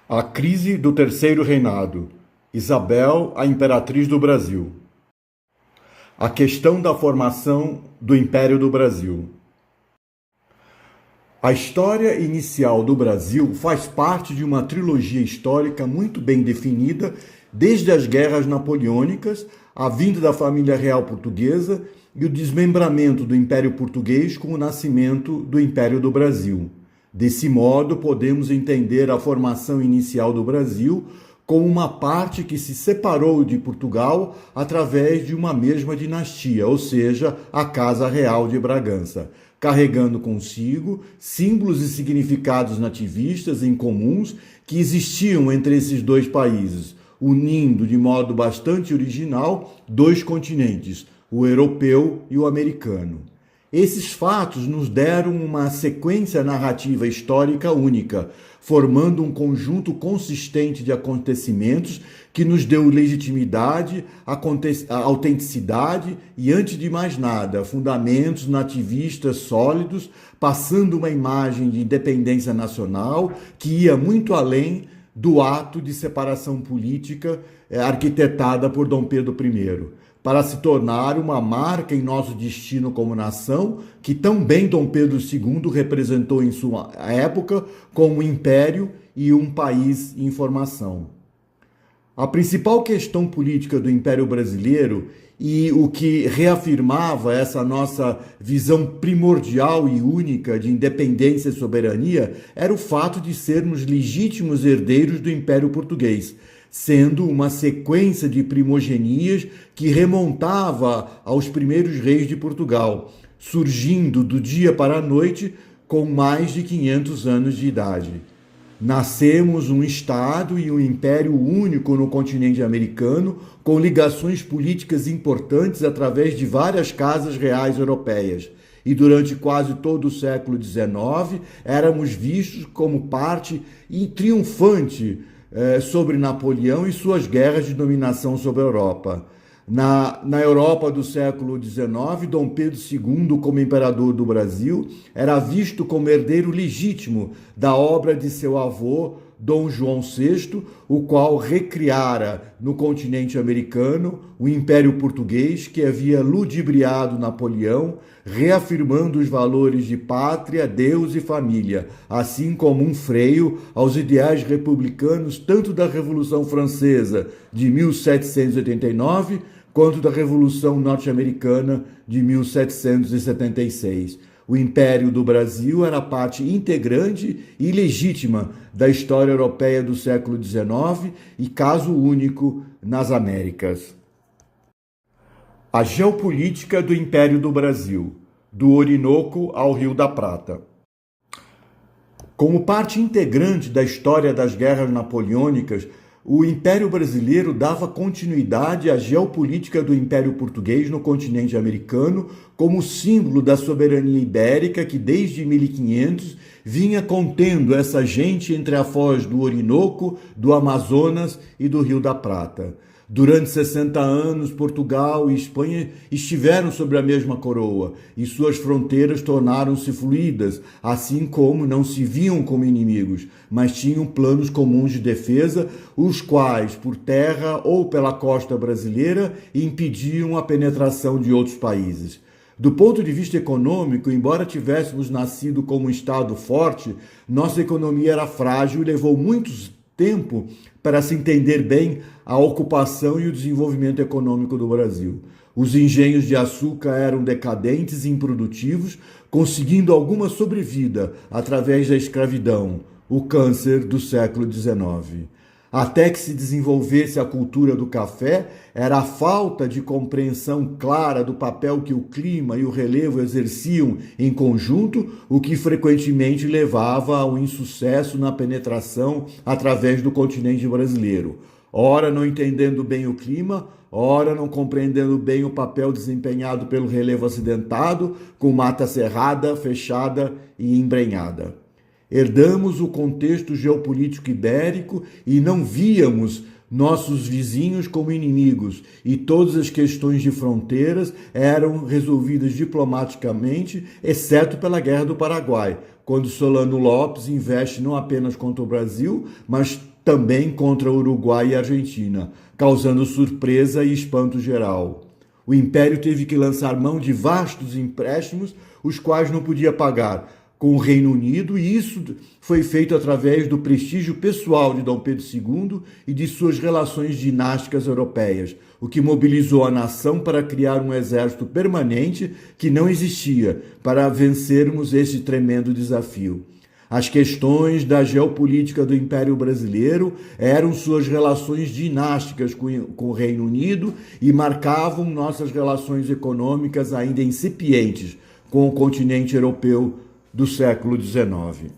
A crise do Terceiro Reinado. Isabel, a imperatriz do Brasil. A questão da formação do Império do Brasil. A história inicial do Brasil faz parte de uma trilogia histórica muito bem definida, desde as guerras napoleônicas, a vinda da família real portuguesa e o desmembramento do Império Português com o nascimento do Império do Brasil. Desse modo, podemos entender a formação inicial do Brasil como uma parte que se separou de Portugal através de uma mesma dinastia, ou seja, a Casa Real de Bragança, carregando consigo símbolos e significados nativistas incomuns que existiam entre esses dois países, unindo de modo bastante original dois continentes, o europeu e o americano. Esses fatos nos deram uma sequência narrativa histórica única, formando um conjunto consistente de acontecimentos que nos deu legitimidade, autenticidade e, antes de mais nada, fundamentos nativistas sólidos, passando uma imagem de independência nacional que ia muito além do ato de separação política arquitetada por Dom Pedro I, para se tornar uma marca em nosso destino como nação, que tão bem Dom Pedro II representou em sua época como um império e um país em formação. A principal questão política do Império Brasileiro e o que reafirmava essa nossa visão primordial e única de independência e soberania era o fato de sermos legítimos herdeiros do Império Português, sendo uma sequência de primogenias que remontava aos primeiros reis de Portugal, surgindo do dia para a noite com mais de 500 anos de idade. Nascemos um Estado e um império único no continente americano, com ligações políticas importantes através de várias casas reais europeias. E durante quase todo o século XIX, éramos vistos como parte triunfante sobre Napoleão e suas guerras de dominação sobre a Europa. Na Europa do século XIX, Dom Pedro II, como imperador do Brasil, era visto como herdeiro legítimo da obra de seu avô, Dom João VI, o qual recriara no continente americano o Império Português que havia ludibriado Napoleão, reafirmando os valores de pátria, Deus e família, assim como um freio aos ideais republicanos tanto da Revolução Francesa de 1789 quanto da Revolução Norte-Americana de 1776. O Império do Brasil era parte integrante e legítima da história europeia do século XIX e caso único nas Américas. A geopolítica do Império do Brasil, do Orinoco ao Rio da Prata. Como parte integrante da história das guerras napoleônicas, o Império Brasileiro dava continuidade à geopolítica do Império Português no continente americano como símbolo da soberania ibérica que desde 1500 vinha contendo essa gente entre a foz do Orinoco, do Amazonas e do Rio da Prata. Durante 60 anos, Portugal e Espanha estiveram sobre a mesma coroa e suas fronteiras tornaram-se fluídas, assim como não se viam como inimigos, mas tinham planos comuns de defesa, os quais, por terra ou pela costa brasileira, impediam a penetração de outros países. Do ponto de vista econômico, embora tivéssemos nascido como um Estado forte, nossa economia era frágil e levou muito tempo para se entender bem a ocupação e o desenvolvimento econômico do Brasil. Os engenhos de açúcar eram decadentes e improdutivos, conseguindo alguma sobrevida através da escravidão, o câncer do século XIX. Até que se desenvolvesse a cultura do café, era a falta de compreensão clara do papel que o clima e o relevo exerciam em conjunto, o que frequentemente levava ao insucesso na penetração através do continente brasileiro. Ora não entendendo bem o clima, ora não compreendendo bem o papel desempenhado pelo relevo acidentado, com mata cerrada, fechada e embrenhada. Herdamos o contexto geopolítico ibérico e não víamos nossos vizinhos como inimigos, e todas as questões de fronteiras eram resolvidas diplomaticamente, exceto pela Guerra do Paraguai, quando Solano Lopes investe não apenas contra o Brasil, mas também contra Uruguai e Argentina, causando surpresa e espanto geral. O Império teve que lançar mão de vastos empréstimos, os quais não podia pagar, com o Reino Unido, e isso foi feito através do prestígio pessoal de Dom Pedro II e de suas relações dinásticas europeias, o que mobilizou a nação para criar um exército permanente que não existia, para vencermos esse tremendo desafio. As questões da geopolítica do Império Brasileiro eram suas relações dinásticas com o Reino Unido e marcavam nossas relações econômicas ainda incipientes com o continente europeu do século XIX.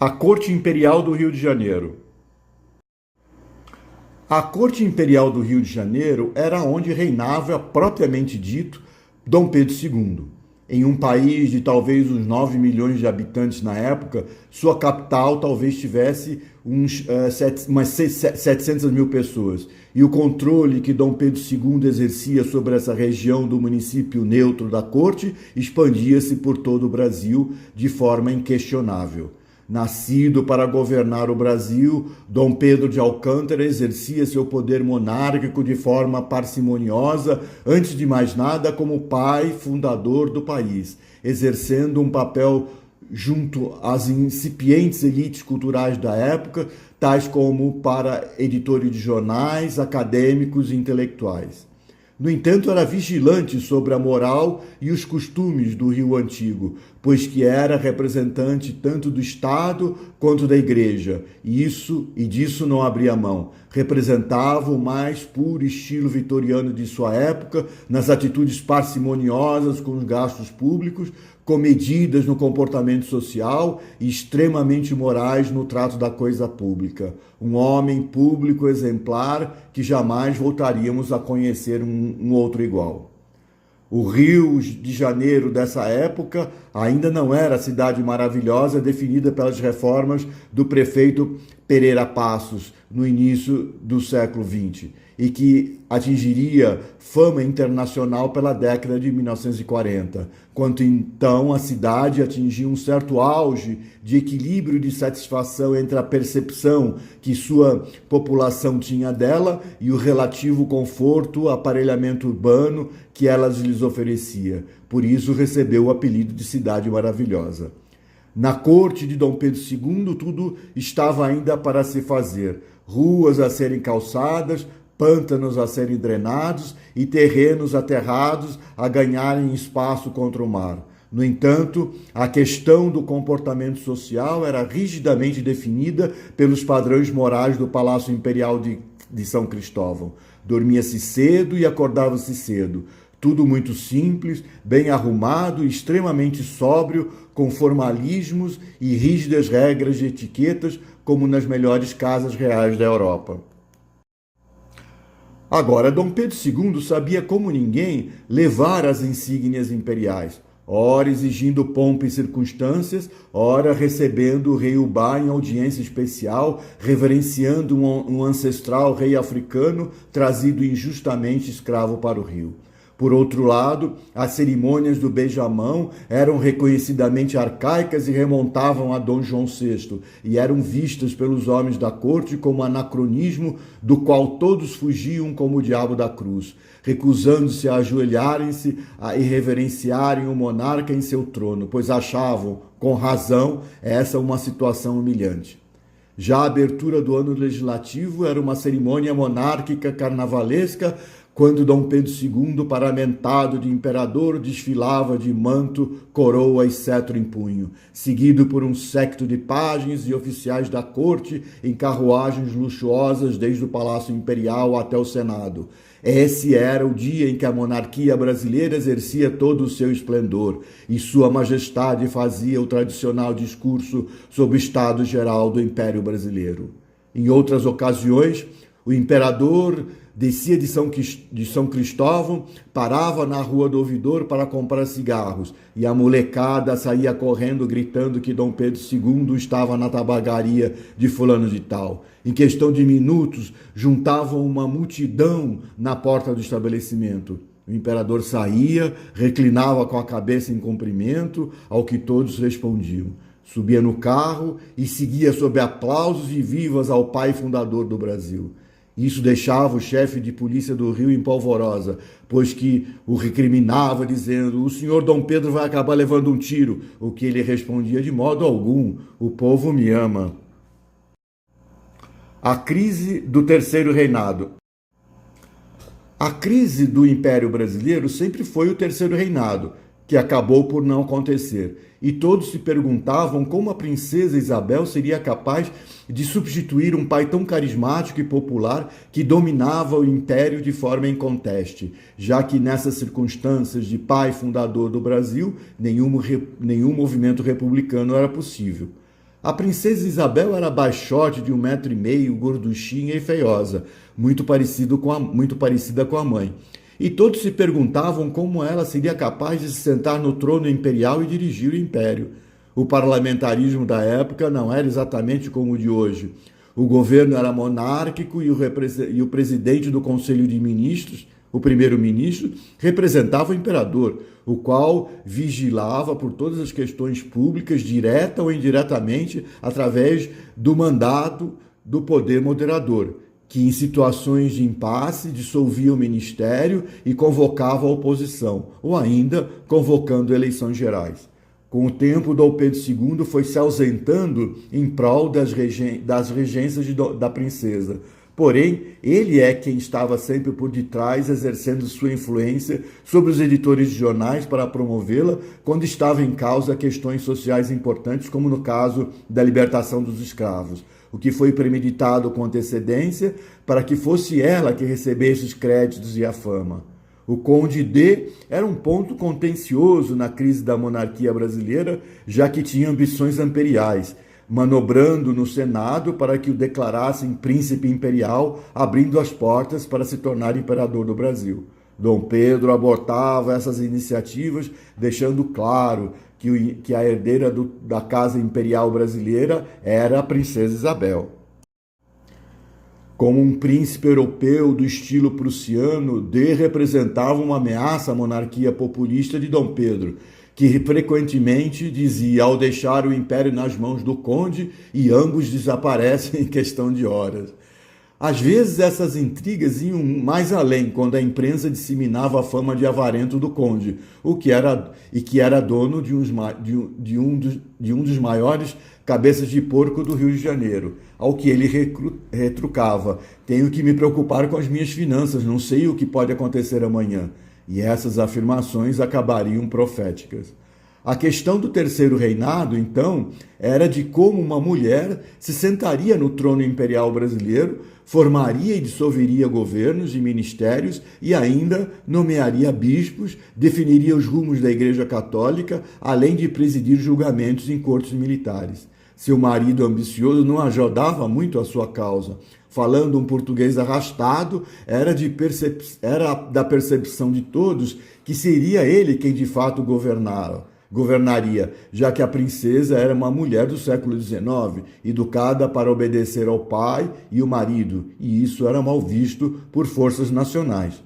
A Corte Imperial do Rio de Janeiro. A Corte Imperial do Rio de Janeiro era onde reinava, propriamente dito, Dom Pedro II. Em um país de talvez uns 9 milhões de habitantes na época, sua capital talvez tivesse umas 700 mil pessoas. E o controle que Dom Pedro II exercia sobre essa região do município neutro da corte expandia-se por todo o Brasil de forma inquestionável. Nascido para governar o Brasil, Dom Pedro de Alcântara exercia seu poder monárquico de forma parcimoniosa, antes de mais nada como pai fundador do país, exercendo um papel junto às incipientes elites culturais da época, tais como para editores de jornais, acadêmicos e intelectuais. No entanto, era vigilante sobre a moral e os costumes do Rio Antigo, pois que era representante tanto do Estado quanto da Igreja, e disso não abria mão. Representava o mais puro estilo vitoriano de sua época, nas atitudes parcimoniosas com os gastos públicos, comedidas no comportamento social e extremamente morais no trato da coisa pública. Um homem público exemplar que jamais voltaríamos a conhecer um outro igual. O Rio de Janeiro dessa época ainda não era a cidade maravilhosa definida pelas reformas do prefeito Pereira Passos no início do século XX e que atingiria fama internacional pela década de 1940, quando então a cidade atingia um certo auge de equilíbrio de satisfação entre a percepção que sua população tinha dela e o relativo conforto, aparelhamento urbano que ela lhes oferecia. Por isso recebeu o apelido de Cidade Maravilhosa. Na corte de Dom Pedro II, tudo estava ainda para se fazer. Ruas a serem calçadas, pântanos a serem drenados e terrenos aterrados a ganharem espaço contra o mar. No entanto, a questão do comportamento social era rigidamente definida pelos padrões morais do Palácio Imperial de São Cristóvão. Dormia-se cedo e acordava-se cedo. Tudo muito simples, bem arrumado, extremamente sóbrio, com formalismos e rígidas regras de etiquetas, como nas melhores casas reais da Europa. Agora, Dom Pedro II sabia como ninguém levar as insígnias imperiais, ora exigindo pompa e circunstâncias, ora recebendo o rei Ubá em audiência especial, reverenciando um ancestral rei africano trazido injustamente escravo para o Rio. Por outro lado, as cerimônias do beijamão eram reconhecidamente arcaicas e remontavam a Dom João VI, e eram vistas pelos homens da corte como anacronismo do qual todos fugiam como o diabo da cruz, recusando-se a ajoelharem-se e reverenciarem o monarca em seu trono, pois achavam, com razão, essa uma situação humilhante. Já a abertura do ano legislativo era uma cerimônia monárquica carnavalesca, quando Dom Pedro II, paramentado de imperador, desfilava de manto, coroa e cetro em punho, seguido por um séquito de pajens e oficiais da corte em carruagens luxuosas desde o Palácio Imperial até o Senado. Esse era o dia em que a monarquia brasileira exercia todo o seu esplendor, e Sua Majestade fazia o tradicional discurso sobre o estado geral do Império Brasileiro. Em outras ocasiões, o imperador descia de São Cristóvão, parava na Rua do Ouvidor para comprar cigarros, e a molecada saía correndo gritando que Dom Pedro II estava na tabagaria de fulano de tal. Em questão de minutos, juntavam uma multidão na porta do estabelecimento. O imperador saía, reclinava com a cabeça em comprimento, ao que todos respondiam. Subia no carro e seguia sob aplausos e vivas ao pai fundador do Brasil. Isso deixava o chefe de polícia do Rio em polvorosa, pois que o recriminava dizendo: o senhor Dom Pedro vai acabar levando um tiro, o que ele respondia: de modo algum, o povo me ama. A crise do Terceiro Reinado. A crise do Império Brasileiro sempre foi o Terceiro Reinado, que acabou por não acontecer. E todos se perguntavam como a princesa Isabel seria capaz de substituir um pai tão carismático e popular que dominava o império de forma inconteste, já que nessas circunstâncias de pai fundador do Brasil, nenhum movimento republicano era possível. A princesa Isabel era baixote de 1,5 m, gorduchinha e feiosa, muito parecida com a mãe. E todos se perguntavam como ela seria capaz de se sentar no trono imperial e dirigir o império. O parlamentarismo da época não era exatamente como o de hoje. O governo era monárquico e o presidente do Conselho de Ministros, o primeiro-ministro, representava o imperador, o qual vigilava por todas as questões públicas, direta ou indiretamente, através do mandato do poder moderador, que em situações de impasse dissolvia o ministério e convocava a oposição, ou ainda convocando eleições gerais. Com o tempo, Dom Pedro II foi se ausentando em prol das regências da princesa. Porém, ele é quem estava sempre por detrás, exercendo sua influência sobre os editores de jornais para promovê-la quando estava em causa questões sociais importantes, como no caso da libertação dos escravos, o que foi premeditado com antecedência para que fosse ela que recebesse os créditos e a fama. O Conde D era um ponto contencioso na crise da monarquia brasileira, já que tinha ambições imperiais, manobrando no Senado para que o declarassem príncipe imperial, abrindo as portas para se tornar imperador do Brasil. Dom Pedro abortava essas iniciativas, deixando claro que a herdeira da Casa Imperial Brasileira era a princesa Isabel. Como um príncipe europeu do estilo prussiano, D representava uma ameaça à monarquia populista de Dom Pedro, que frequentemente dizia: ao deixar o império nas mãos do conde, e ambos desaparecem em questão de horas. Às vezes essas intrigas iam mais além, quando a imprensa disseminava a fama de avarento do conde, que era dono de um dos maiores cabeças de porco do Rio de Janeiro, ao que ele retrucava: tenho que me preocupar com as minhas finanças, não sei o que pode acontecer amanhã. E essas afirmações acabariam proféticas. A questão do Terceiro Reinado, então, era de como uma mulher se sentaria no trono imperial brasileiro, formaria e dissolveria governos e ministérios e ainda nomearia bispos, definiria os rumos da Igreja Católica, além de presidir julgamentos em cortes militares. Seu marido ambicioso não ajudava muito a sua causa. Falando um português arrastado, era da percepção de todos que seria ele quem de fato governaria, já que a princesa era uma mulher do século XIX, educada para obedecer ao pai e o marido, e isso era mal visto por forças nacionais.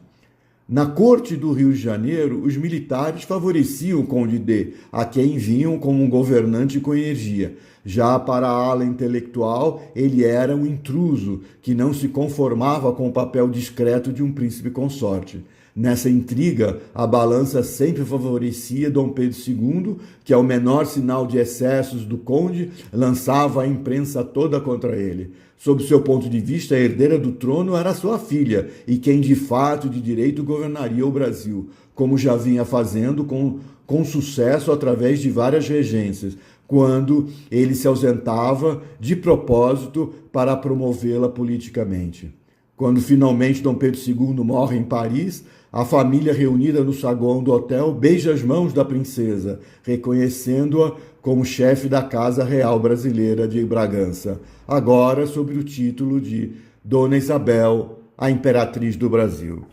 Na corte do Rio de Janeiro, os militares favoreciam o Conde D, a quem viam como um governante com energia. Já para a ala intelectual, ele era um intruso, que não se conformava com o papel discreto de um príncipe consorte. Nessa intriga, a balança sempre favorecia Dom Pedro II, que, ao menor sinal de excessos do conde, lançava a imprensa toda contra ele. Sob seu ponto de vista, a herdeira do trono era sua filha, e quem de fato de direito governaria o Brasil, como já vinha fazendo com sucesso através de várias regências, quando ele se ausentava de propósito para promovê-la politicamente. Quando finalmente Dom Pedro II morre em Paris, a família reunida no saguão do hotel beija as mãos da princesa, reconhecendo-a como chefe da Casa Real Brasileira de Bragança, agora sob o título de Dona Isabel, a Imperatriz do Brasil.